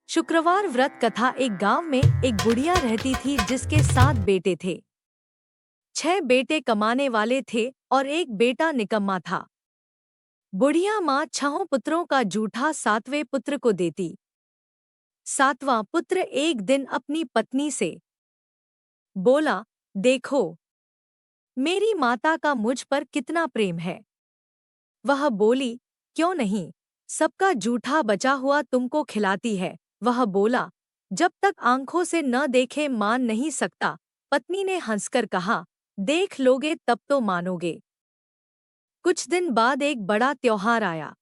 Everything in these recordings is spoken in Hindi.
शुक्रवार व्रत कथा। एक गांव में एक बुढ़िया रहती थी जिसके 7 बेटे थे। 6 बेटे कमाने वाले थे और एक बेटा निकम्मा था। बुढ़िया माँ 6 पुत्रों का जूठा 7वें पुत्र को देती। 7वां पुत्र एक दिन अपनी पत्नी से बोला, देखो मेरी माता का मुझ पर कितना प्रेम है। वह बोली, क्यों नहीं, सबका जूठा बचा हुआ तुमको खिलाती है। वह बोला, जब तक आंखों से न देखे मान नहीं सकता। पत्नी ने हंसकर कहा, देख लोगे तब तो मानोगे। कुछ दिन बाद एक बड़ा त्योहार आया।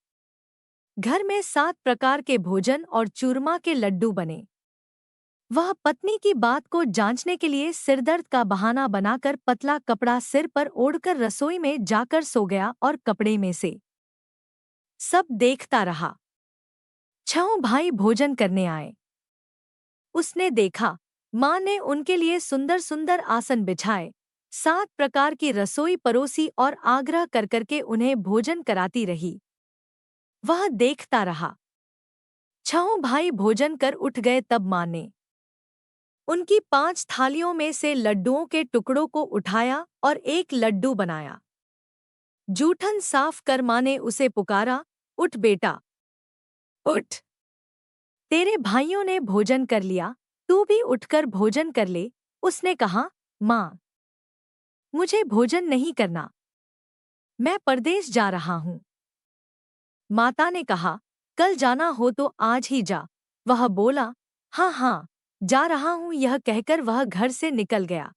घर में 7 प्रकार के भोजन और चूरमा के लड्डू बने। वह पत्नी की बात को जांचने के लिए सिरदर्द का बहाना बनाकर पतला कपड़ा सिर पर ओढ़कर रसोई में जाकर सो गया और कपड़े में से सब देखता रहा। 6 भाई भोजन करने आए। उसने देखा, माँ ने उनके लिए सुंदर सुंदर आसन बिछाए, 7 प्रकार की रसोई परोसी और आग्रह कर करके उन्हें भोजन कराती रही। वह देखता रहा। 6 भाई भोजन कर उठ गए तब माँ ने उनकी 5 थालियों में से लड्डुओं के टुकड़ों को उठाया और एक लड्डू बनाया। जूठन साफ कर माँ ने उसे पुकारा, उठ बेटा, उठ। तेरे भाइयों ने भोजन कर लिया, तू भी उठकर भोजन कर ले। उसने कहा, माँ, मुझे भोजन नहीं करना, मैं परदेश जा रहा हूँ। माता ने कहा, कल जाना हो तो आज ही जा। वह बोला, हाँ हाँ, जा रहा हूँ। यह कहकर वह घर से निकल गया।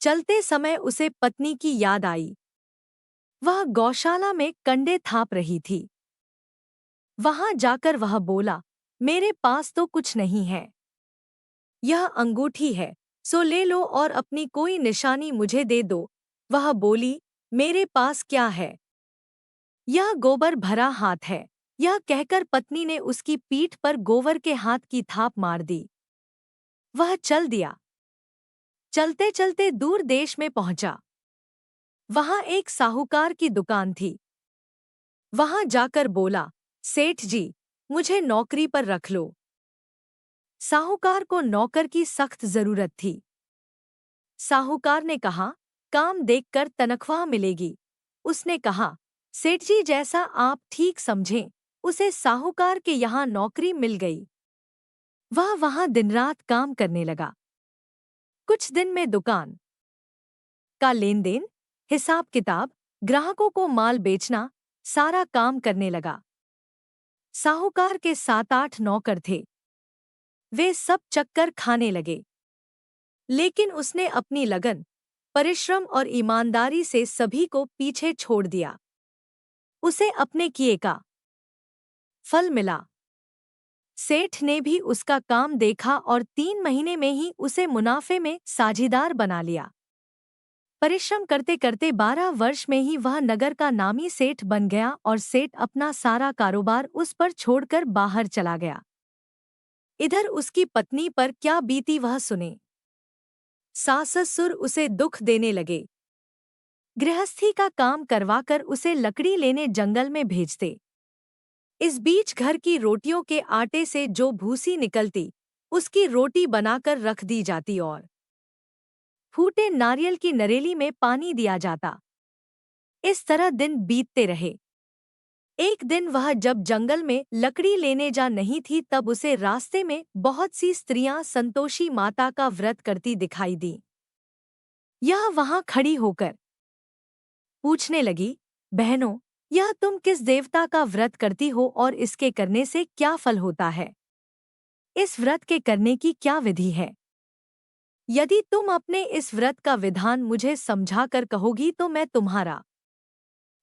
चलते समय उसे पत्नी की याद आई। वह गौशाला में कंडे थाप रही थी। वहां जाकर वह बोला, मेरे पास तो कुछ नहीं है। यह अंगूठी है, सो ले लो और अपनी कोई निशानी मुझे दे दो। वह बोली, मेरे पास क्या है, यह गोबर भरा हाथ है। यह कहकर पत्नी ने उसकी पीठ पर गोबर के हाथ की थाप मार दी। वह चल दिया। चलते चलते दूर देश में पहुंचा। वहां एक साहूकार की दुकान थी। वहां जाकर बोला, सेठ जी, मुझे नौकरी पर रख लो। साहूकार को नौकर की सख्त जरूरत थी। साहूकार ने कहा, काम देखकर तनख्वाह मिलेगी। उसने कहा, सेठ जी जैसा आप ठीक समझें। उसे साहूकार के यहाँ नौकरी मिल गई। वह वहां दिन-रात काम करने लगा। कुछ दिन में दुकान का लेन देन, हिसाब किताब, ग्राहकों को माल बेचना, सारा काम करने लगा। साहूकार के 7-8 नौकर थे। वे सब चक्कर खाने लगे। लेकिन उसने अपनी लगन, परिश्रम और ईमानदारी से सभी को पीछे छोड़ दिया। उसे अपने किए का फल मिला। सेठ ने भी उसका काम देखा और 3 महीने में ही उसे मुनाफे में साझीदार बना लिया। परिश्रम करते करते 12 वर्ष में ही वह नगर का नामी सेठ बन गया और सेठ अपना सारा कारोबार उस पर छोड़कर बाहर चला गया। इधर उसकी पत्नी पर क्या बीती वह सुने। सास-ससुर उसे दुख देने लगे। गृहस्थी का काम करवाकर उसे लकड़ी लेने जंगल में भेजते। इस बीच घर की रोटियों के आटे से जो भूसी निकलती, उसकी रोटी बनाकर रख दी जाती और फूटे नारियल की नरेली में पानी दिया जाता। इस तरह दिन बीतते रहे। एक दिन वह जब जंगल में लकड़ी लेने जा नहीं थी तब उसे रास्ते में बहुत सी स्त्रियां संतोषी माता का व्रत करती दिखाई दी। यह वहां खड़ी होकर पूछने लगी, बहनों, यह तुम किस देवता का व्रत करती हो और इसके करने से क्या फल होता है? इस व्रत के करने की क्या विधि है? यदि तुम अपने इस व्रत का विधान मुझे समझाकर कहोगी तो मैं तुम्हारा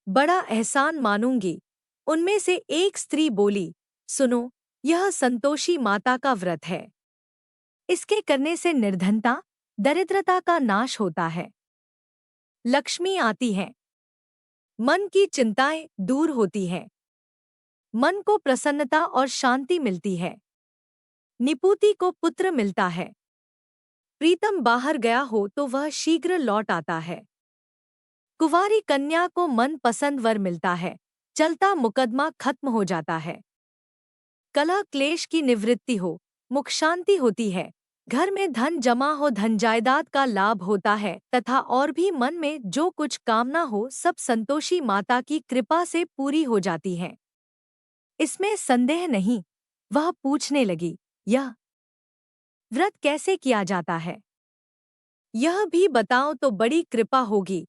बड़ा एहसान मानूंगी। उनमें से एक स्त्री बोली, सुनो, यह संतोषी माता का व्रत है। इसके करने से निर्धनता, दरिद्रता का नाश होता है। लक्ष्मी आती है। मन की चिंताएं दूर होती है। मन को प्रसन्नता और शांति मिलती है। निपुति को पुत्र मिलता है। प्रीतम बाहर गया हो तो वह शीघ्र लौट आता है। कुंवारी कन्या को मन पसंद वर मिलता है। चलता मुकदमा खत्म हो जाता है। कलह क्लेश की निवृत्ति हो, मुख शांति होती है, घर में धन जमा हो, धन जायदाद का लाभ होता है तथा और भी मन में जो कुछ कामना हो सब संतोषी माता की कृपा से पूरी हो जाती है। इसमें संदेह नहीं। वह पूछने लगी, यह व्रत कैसे किया जाता है? यह भी बताओ तो बड़ी कृपा होगी।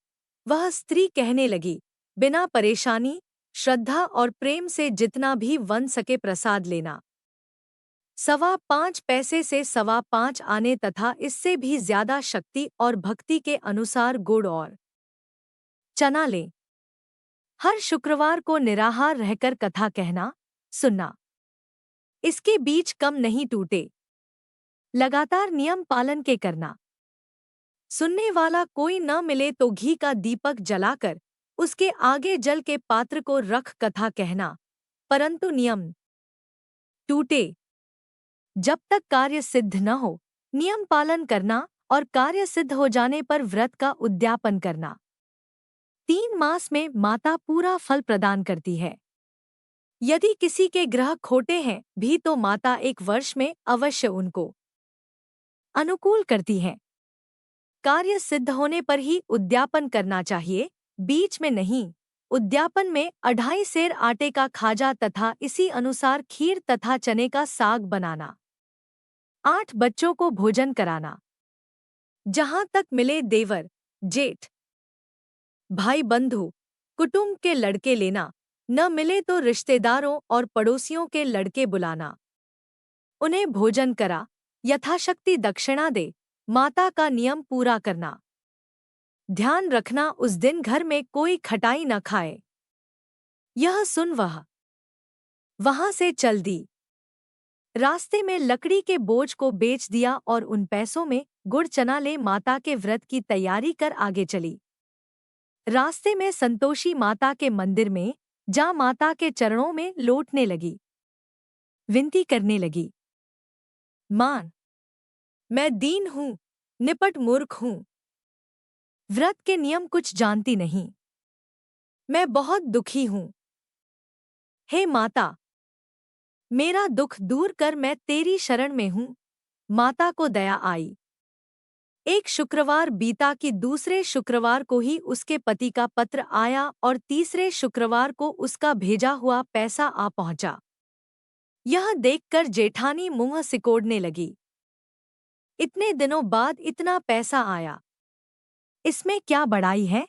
वह स्त्री कहने लगी, बिना परेशानी, श्रद्धा और प्रेम से जितना भी बन सके प्रसाद लेना। 5.25 पैसे से 5.25 आने तथा इससे भी ज्यादा शक्ति और भक्ति के अनुसार गुड़ और चना लें। हर शुक्रवार को निराहार रहकर कथा कहना, सुनना। इसके बीच कम नहीं टूटे। लगातार नियम पालन के करना। सुनने वाला कोई न मिले तो घी का दीपक जलाकर उसके आगे जल के पात्र को रख कथा कहना, परंतु नियम टूटे जब तक कार्य सिद्ध न हो। नियम पालन करना और कार्य सिद्ध हो जाने पर व्रत का उद्यापन करना। 3 मास में माता पूरा फल प्रदान करती है। यदि किसी के ग्रह खोटे हैं भी तो माता 1 वर्ष में अवश्य उनको अनुकूल करती है। कार्य सिद्ध होने पर ही उद्यापन करना चाहिए, बीच में नहीं। उद्यापन में 2.5 सेर आटे का खाजा तथा इसी अनुसार खीर तथा चने का साग बनाना। 8 बच्चों को भोजन कराना। जहां तक मिले देवर, जेठ, भाई बंधु, कुटुंब के लड़के लेना, न मिले तो रिश्तेदारों और पड़ोसियों के लड़के बुलाना। उन्हें भोजन करा, यथाशक्ति दक्षिणा दे, माता का नियम पूरा करना। ध्यान रखना उस दिन घर में कोई खटाई न खाए। यह सुन वह वहां से चल दी। रास्ते में लकड़ी के बोझ को बेच दिया और उन पैसों में गुड़ चना ले माता के व्रत की तैयारी कर आगे चली। रास्ते में संतोषी माता के मंदिर में जा माता के चरणों में लौटने लगी। विनती करने लगी, मान, मैं दीन हूँ, निपट मूर्ख हूँ। व्रत के नियम कुछ जानती नहीं। मैं बहुत दुखी हूँ। हे माता, मेरा दुख दूर कर, मैं तेरी शरण में हूँ। माता को दया आई। एक शुक्रवार बीता कि दूसरे शुक्रवार को ही उसके पति का पत्र आया और तीसरे शुक्रवार को उसका भेजा हुआ पैसा आ पहुंचा। यह देखकर जेठानी मुंह सिकोड़ने लगी। इतने दिनों बाद इतना पैसा आया, इसमें क्या बड़ाई है?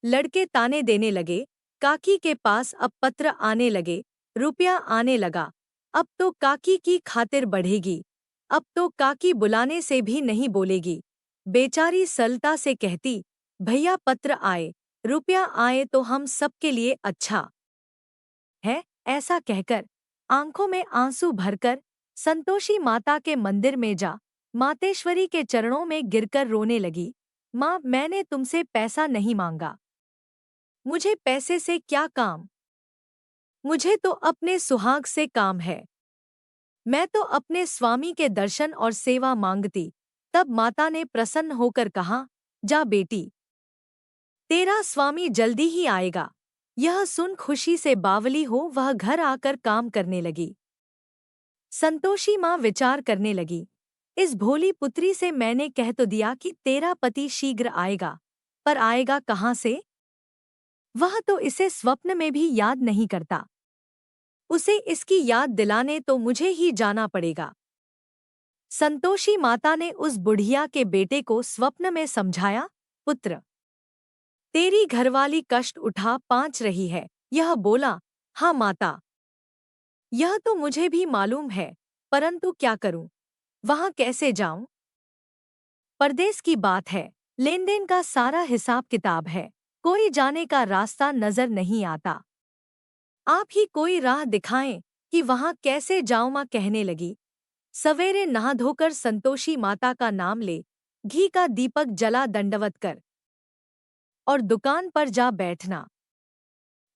लड़के ताने देने लगे। काकी के पास अब पत्र आने लगे, रुपया आने लगा। अब तो काकी की खातिर बढ़ेगी। अब तो काकी बुलाने से भी नहीं बोलेगी। बेचारी सरलता से कहती, भैया पत्र आए, रुपया आए तो हम सबके लिए अच्छा है। ऐसा कहकर आंखों में आंसू भरकर संतोषी माता के मंदिर में जा मातेश्वरी के चरणों में गिरकर रोने लगी। माँ, मैंने तुमसे पैसा नहीं मांगा। मुझे पैसे से क्या काम? मुझे तो अपने सुहाग से काम है। मैं तो अपने स्वामी के दर्शन और सेवा मांगती। तब माता ने प्रसन्न होकर कहा, जा बेटी, तेरा स्वामी जल्दी ही आएगा। यह सुन खुशी से बावली हो वह घर आकर काम करने लगी। संतोषी माँ विचार करने लगी, इस भोली पुत्री से मैंने कह तो दिया कि तेरा पति शीघ्र आएगा, पर आएगा कहाँ से? वह तो इसे स्वप्न में भी याद नहीं करता। उसे इसकी याद दिलाने तो मुझे ही जाना पड़ेगा। संतोषी माता ने उस बुढ़िया के बेटे को स्वप्न में समझाया, पुत्र, तेरी घरवाली कष्ट उठा पांच रही है। यह बोला, हाँ माता, यह तो मुझे भी मालूम है, परंतु क्या करूं? वहां कैसे जाऊं? परदेश की बात है, लेन देन का सारा हिसाब किताब है, कोई जाने का रास्ता नजर नहीं आता। आप ही कोई राह दिखाएं कि वहां कैसे जाऊं? मां कहने लगी। सवेरे नहा धोकर संतोषी माता का नाम ले, घी का दीपक जला दंडवत कर और दुकान पर जा बैठना।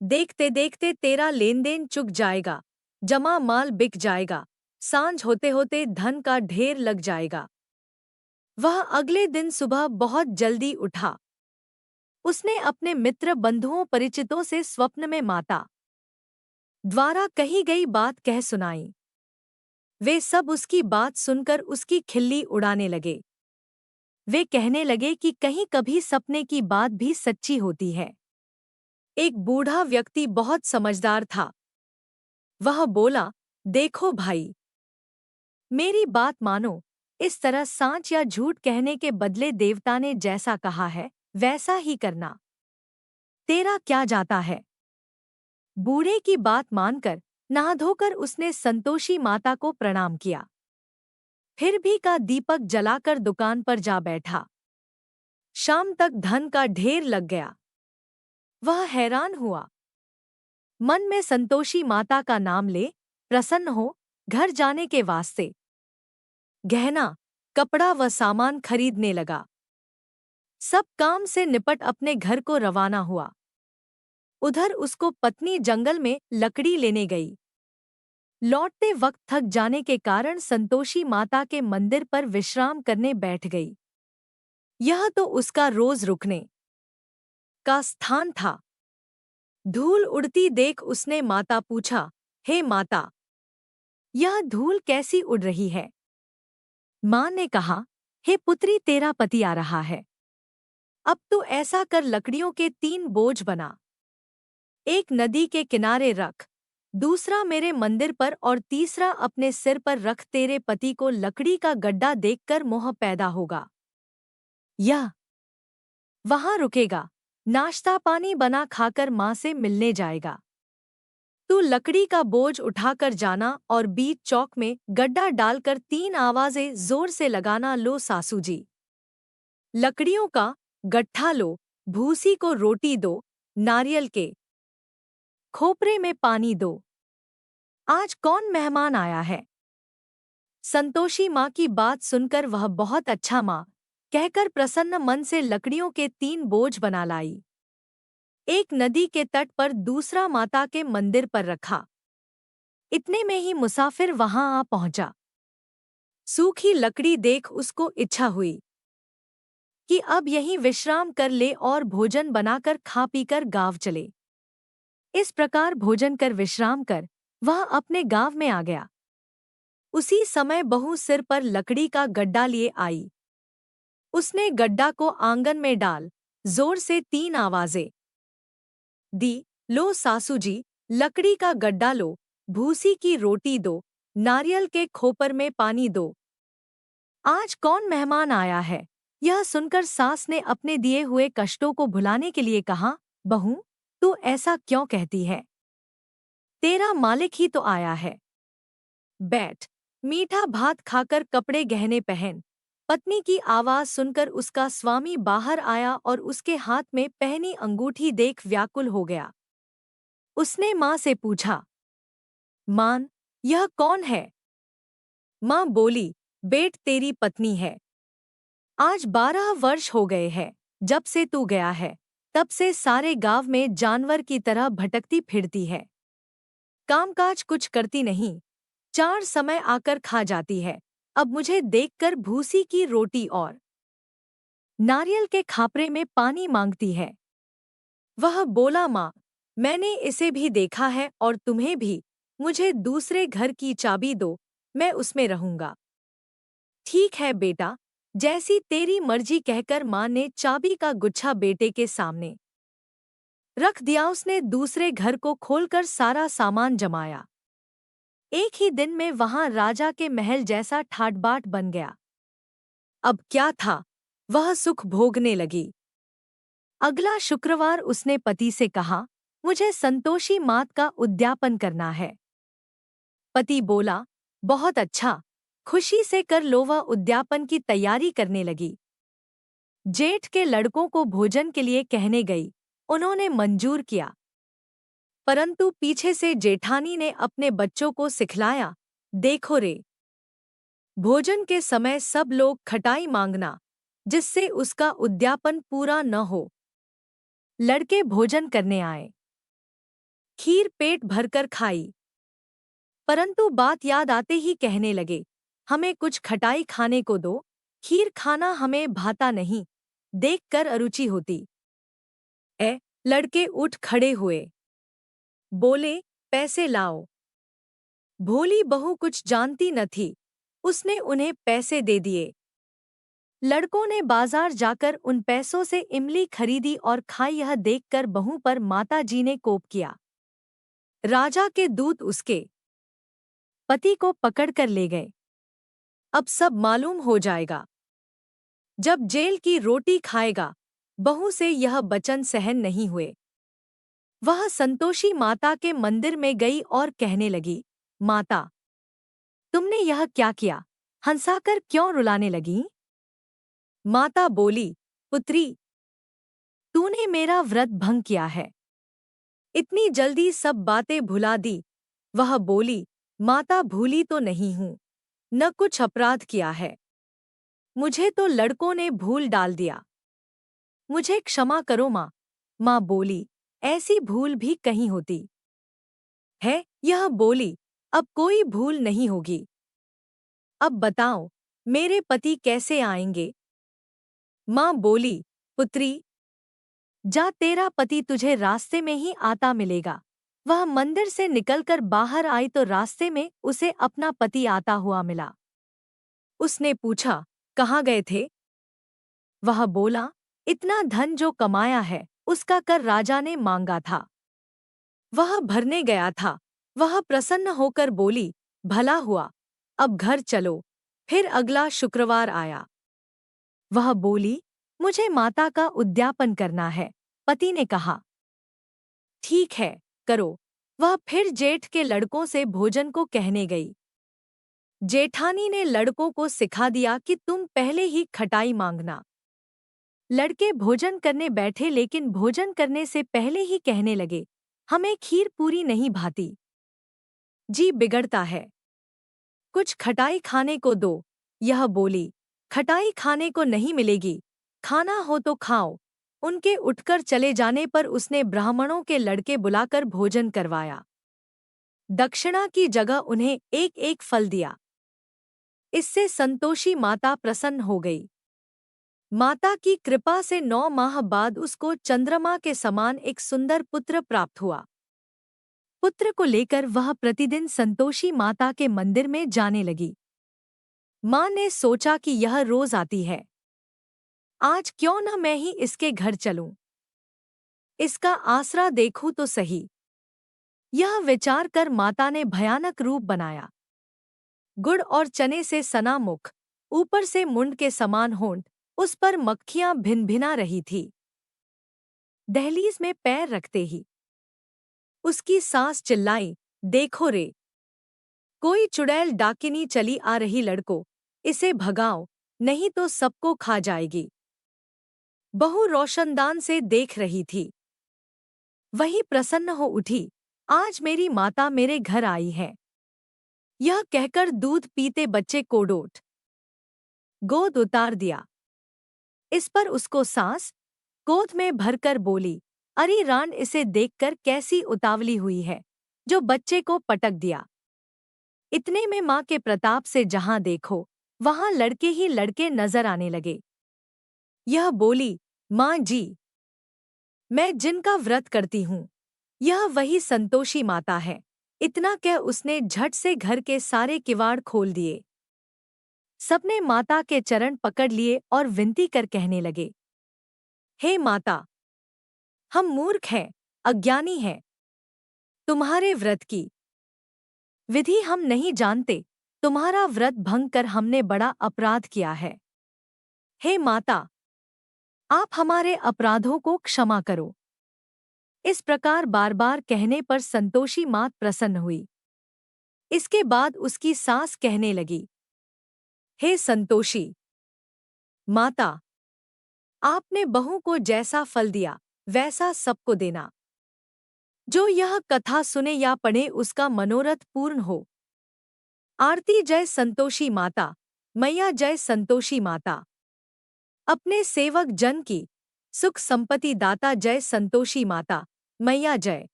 देखते देखते तेरा लेन देन चुक जाएगा, जमा माल बिक जाएगा, सांझ होते होते धन का ढेर लग जाएगा। वह अगले दिन सुबह बहुत जल्दी उठा। उसने अपने मित्र बंधुओं परिचितों से स्वप्न में माता द्वारा कही गई बात कह सुनाई। वे सब उसकी बात सुनकर उसकी खिल्ली उड़ाने लगे। वे कहने लगे कि कहीं कभी सपने की बात भी सच्ची होती है। एक बूढ़ा व्यक्ति बहुत समझदार था। वह बोला, देखो भाई, मेरी बात मानो। इस तरह सांच या झूठ कहने के बदले देवता ने जैसा कहा है वैसा ही करना। तेरा क्या जाता है। बूढ़े की बात मानकर नहा धोकर उसने संतोषी माता को प्रणाम किया। फिर भी का दीपक जलाकर दुकान पर जा बैठा। शाम तक धन का ढेर लग गया। वह हैरान हुआ। मन में संतोषी माता का नाम ले प्रसन्न हो घर जाने के वास्ते गहना, कपड़ा व सामान खरीदने लगा। सब काम से निपट अपने घर को रवाना हुआ। उधर उसको पत्नी जंगल में लकड़ी लेने गई। लौटते वक्त थक जाने के कारण संतोषी माता के मंदिर पर विश्राम करने बैठ गई। यह तो उसका रोज रुकने का स्थान था। धूल उड़ती देख उसने माता पूछा, हे माता, यह धूल कैसी उड़ रही है। माँ ने कहा, हे पुत्री, तेरा पति आ रहा है। अब तू ऐसा कर, लकड़ियों के 3 बोझ बना। एक नदी के किनारे रख, दूसरा मेरे मंदिर पर और तीसरा अपने सिर पर रख। तेरे पति को लकड़ी का गड्ढा देखकर मोह पैदा होगा। यह वहां रुकेगा, नाश्ता पानी बना खाकर माँ से मिलने जाएगा। तू लकड़ी का बोझ उठाकर जाना और बीच चौक में गड्ढा डालकर 3 आवाजें जोर से लगाना, लो सासू जी, लकड़ियों का गट्ठा लो, भूसी को रोटी दो, नारियल के खोपरे में पानी दो। आज कौन मेहमान आया है। संतोषी माँ की बात सुनकर वह बहुत अच्छा माँ कहकर प्रसन्न मन से लकड़ियों के 3 बोझ बना लाई। एक नदी के तट पर, दूसरा माता के मंदिर पर रखा। इतने में ही मुसाफिर वहां आ पहुंचा। सूखी लकड़ी देख उसको इच्छा हुई कि अब यहीं विश्राम कर ले और भोजन बनाकर खा पीकर गांव चले। इस प्रकार भोजन कर विश्राम कर वह अपने गांव में आ गया। उसी समय बहू सिर पर लकड़ी का गड्ढा लिए आई। उसने गड्ढा को आंगन में डाल जोर से 3 आवाजें दी, लो सासू जी, लकड़ी का गड्ढा लो, भूसी की रोटी दो, नारियल के खोपर में पानी दो। आज कौन मेहमान आया है। यह सुनकर सास ने अपने दिए हुए कष्टों को भुलाने के लिए कहा, बहू, तू ऐसा क्यों कहती है। तेरा मालिक ही तो आया है। बैठ, मीठा भात खाकर कपड़े गहने पहन। पत्नी की आवाज सुनकर उसका स्वामी बाहर आया और उसके हाथ में पहनी अंगूठी देख व्याकुल हो गया। उसने माँ से पूछा, मान, यह कौन है। माँ बोली, बेट, तेरी पत्नी है। आज 12 वर्ष हो गए हैं जब से तू गया है। तब से सारे गांव में जानवर की तरह भटकती फिरती है। कामकाज कुछ करती नहीं, 4 समय आकर खा जाती है। अब मुझे देखकर भूसी की रोटी और नारियल के खापरे में पानी मांगती है। वह बोला, माँ, मैंने इसे भी देखा है और तुम्हें भी। मुझे दूसरे घर की चाबी दो, मैं उसमें रहूंगा। ठीक है बेटा, जैसी तेरी मर्जी, कहकर माँ ने चाबी का गुच्छा बेटे के सामने रख दिया। उसने दूसरे घर को खोलकर सारा सामान जमाया। एक ही दिन में वहां राजा के महल जैसा ठाट-बाट बन गया। अब क्या था, वह सुख भोगने लगी। अगला शुक्रवार उसने पति से कहा, मुझे संतोषी मात का उद्यापन करना है। पति बोला, बहुत अच्छा, खुशी से कर लो। वह उद्यापन की तैयारी करने लगी। जेठ के लड़कों को भोजन के लिए कहने गई। उन्होंने मंजूर किया, परंतु पीछे से जेठानी ने अपने बच्चों को सिखलाया, देखो रे, भोजन के समय सब लोग खटाई मांगना, जिससे उसका उद्यापन पूरा न हो। लड़के भोजन करने आए, खीर पेट भरकर खाई, परंतु बात याद आते ही कहने लगे, हमें कुछ खटाई खाने को दो, खीर खाना हमें भाता नहीं, देखकर अरुचि होती। लड़के उठ खड़े हुए, बोले, पैसे लाओ। भोली बहू कुछ जानती न थी, उसने उन्हें पैसे दे दिए। लड़कों ने बाजार जाकर उन पैसों से इमली खरीदी और खाई। यह देखकर बहू पर माता जी ने कोप किया। राजा के दूत उसके पति को पकड़कर ले गए। अब सब मालूम हो जाएगा। जब जेल की रोटी खाएगा। बहू से यह वचन सहन नहीं हुए। वह संतोषी माता के मंदिर में गई और कहने लगी, माता, तुमने यह क्या किया? हंसाकर क्यों रुलाने लगी? माता बोली, पुत्री, तूने मेरा व्रत भंग किया है। इतनी जल्दी सब बातें भुला दी। वह बोली, माता, भूली तो नहीं हूँ, न कुछ अपराध किया है। मुझे तो लड़कों ने भूल डाल दिया। मुझे क्षमा करो माँ। माँ बोली, ऐसी भूल भी कहीं होती है? यह बोली, अब कोई भूल नहीं होगी। अब बताओ, मेरे पति कैसे आएंगे? माँ बोली, पुत्री, जा, तेरा पति तुझे रास्ते में ही आता मिलेगा। वह मंदिर से निकलकर बाहर आई तो रास्ते में उसे अपना पति आता हुआ मिला। उसने पूछा, कहाँ गए थे? वह बोला, इतना धन जो कमाया है उसका कर राजा ने मांगा था, वह भरने गया था। वह प्रसन्न होकर बोली, भला हुआ, अब घर चलो। फिर अगला शुक्रवार आया। वह बोली, मुझे माता का उद्यापन करना है। पति ने कहा, ठीक है, करो। वह फिर जेठ के लड़कों से भोजन को कहने गई। जेठानी ने लड़कों को सिखा दिया कि तुम पहले ही खटाई मांगना। लड़के भोजन करने बैठे, लेकिन भोजन करने से पहले ही कहने लगे, हमें खीर पूरी नहीं भाती, जी बिगड़ता है, कुछ खटाई खाने को दो। यह बोली, खटाई खाने को नहीं मिलेगी, खाना हो तो खाओ। उनके उठकर चले जाने पर उसने ब्राह्मणों के लड़के बुलाकर भोजन करवाया। दक्षिणा की जगह उन्हें एक एक फल दिया। इससे संतोषी माता प्रसन्न हो गई। माता की कृपा से 9 माह बाद उसको चंद्रमा के समान एक सुंदर पुत्र प्राप्त हुआ। पुत्र को लेकर वह प्रतिदिन संतोषी माता के मंदिर में जाने लगी। माँ ने सोचा कि यह रोज आती है, आज क्यों न मैं ही इसके घर चलूं, इसका आसरा देखूं तो सही। यह विचार कर माता ने भयानक रूप बनाया। गुड़ और चने से सना मुख, ऊपर से मुंड के समान होंठ, उस पर मक्खियां भिनभिना रही थी। दहलीज में पैर रखते ही उसकी सास चिल्लाई, देखो रे, कोई चुड़ैल डाकिनी चली आ रही, लड़को, इसे भगाओ, नहीं तो सबको खा जाएगी। बहू रोशनदान से देख रही थी। वही प्रसन्न हो उठी, आज मेरी माता मेरे घर आई है। यह कहकर दूध पीते बच्चे को गोद उतार दिया। इस पर उसको सास गोद में भरकर बोली, अरे रान, इसे देखकर कैसी उतावली हुई है, जो बच्चे को पटक दिया। इतने में माँ के प्रताप से जहां देखो वहां लड़के ही लड़के नजर आने लगे। यह बोली, माँ जी, मैं जिनका व्रत करती हूँ, यह वही संतोषी माता है। इतना कह उसने झट से घर के सारे किवाड़ खोल दिए। सबने माता के चरण पकड़ लिए और विनती कर कहने लगे, हे माता, हम मूर्ख हैं, अज्ञानी हैं। तुम्हारे व्रत की विधि हम नहीं जानते। तुम्हारा व्रत भंग कर हमने बड़ा अपराध किया है। हे माता, आप हमारे अपराधों को क्षमा करो। इस प्रकार बार बार कहने पर संतोषी मात प्रसन्न हुई। इसके बाद उसकी सास कहने लगी, हे संतोषी माता, आपने बहू को जैसा फल दिया वैसा सबको देना। जो यह कथा सुने या पढ़े उसका मनोरथ पूर्ण हो। आरती जय संतोषी माता, मैया जय संतोषी माता। अपने सेवक जन की सुख संपत्ति दाता जय संतोषी माता, मैया जय।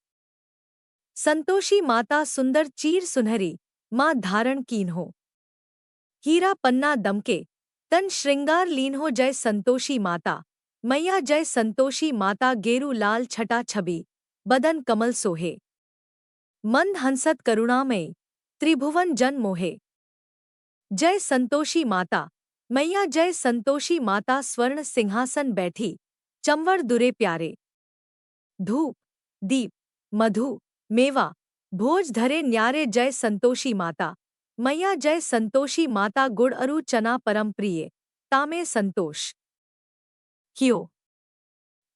संतोषी माता सुंदर चीर सुनहरी, माँ धारण कीन हो। हीरा पन्ना दमके, तन श्रृंगार लीन हो जय संतोषी माता, मैया जय संतोषी माता। गेरू लाल छटा छबी, बदन कमल सोहे। मंद हंसत करुणामयी त्रिभुवन जन मोहे। जय संतोषी माता मैया जय संतोषी माता स्वर्ण सिंहासन बैठी चंवर दुरे प्यारे। धूप दीप मधु मेवा भोज धरे न्यारे जय संतोषी माता मैया जय संतोषी माता गुड़ अरु चना परम प्रिय तामे संतोष कियो।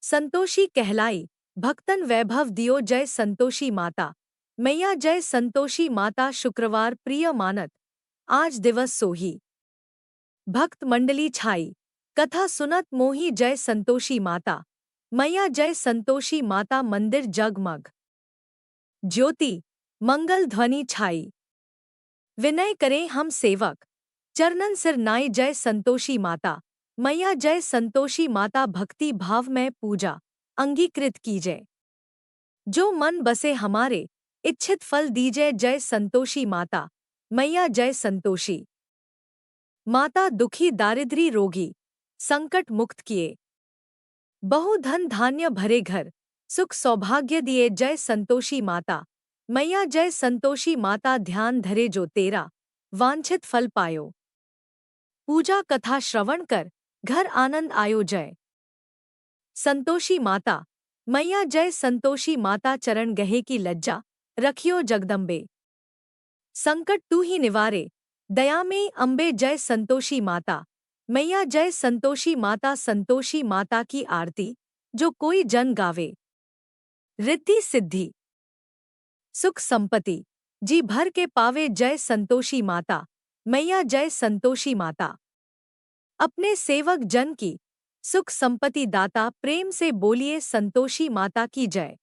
संतोषी कहलाई भक्तन वैभव दियो जय संतोषी माता मैया जय संतोषी माता शुक्रवार प्रिय मानत आज दिवस सोही। भक्त मंडली छाई कथा सुनत मोही जय संतोषी माता मैया जय संतोषी माता मंदिर जगमग ज्योति मंगल ध्वनि छाई। विनय करें हम सेवक चरणन सिर नाई जय संतोषी माता मैया जय संतोषी माता भक्ति भाव में पूजा अंगीकृत कीजय। जो मन बसे हमारे इच्छित फल दीजय जय संतोषी माता मैया जय संतोषी माता दुखी दारिद्री रोगी संकट मुक्त किए। बहु धन धान्य भरे घर सुख सौभाग्य दिए जय संतोषी माता मैया जय संतोषी माता ध्यान धरे जो तेरा वांछित फल पायो। पूजा कथा श्रवण कर घर आनंद आयो जय संतोषी माता मैया जय संतोषी माता चरण गहे की लज्जा रखियो जगदम्बे। संकट तू ही निवारे दया में अम्बे जय संतोषी माता मैया जय संतोषी माता संतोषी माता की आरती जो कोई जन गावे। रिद्धि सिद्धि सुख संपत्ति जी भर के पावे जय संतोषी माता मैया जय संतोषी माता। अपने सेवक जन की सुख संपत्ति दाता प्रेम से बोलिए संतोषी माता की जय।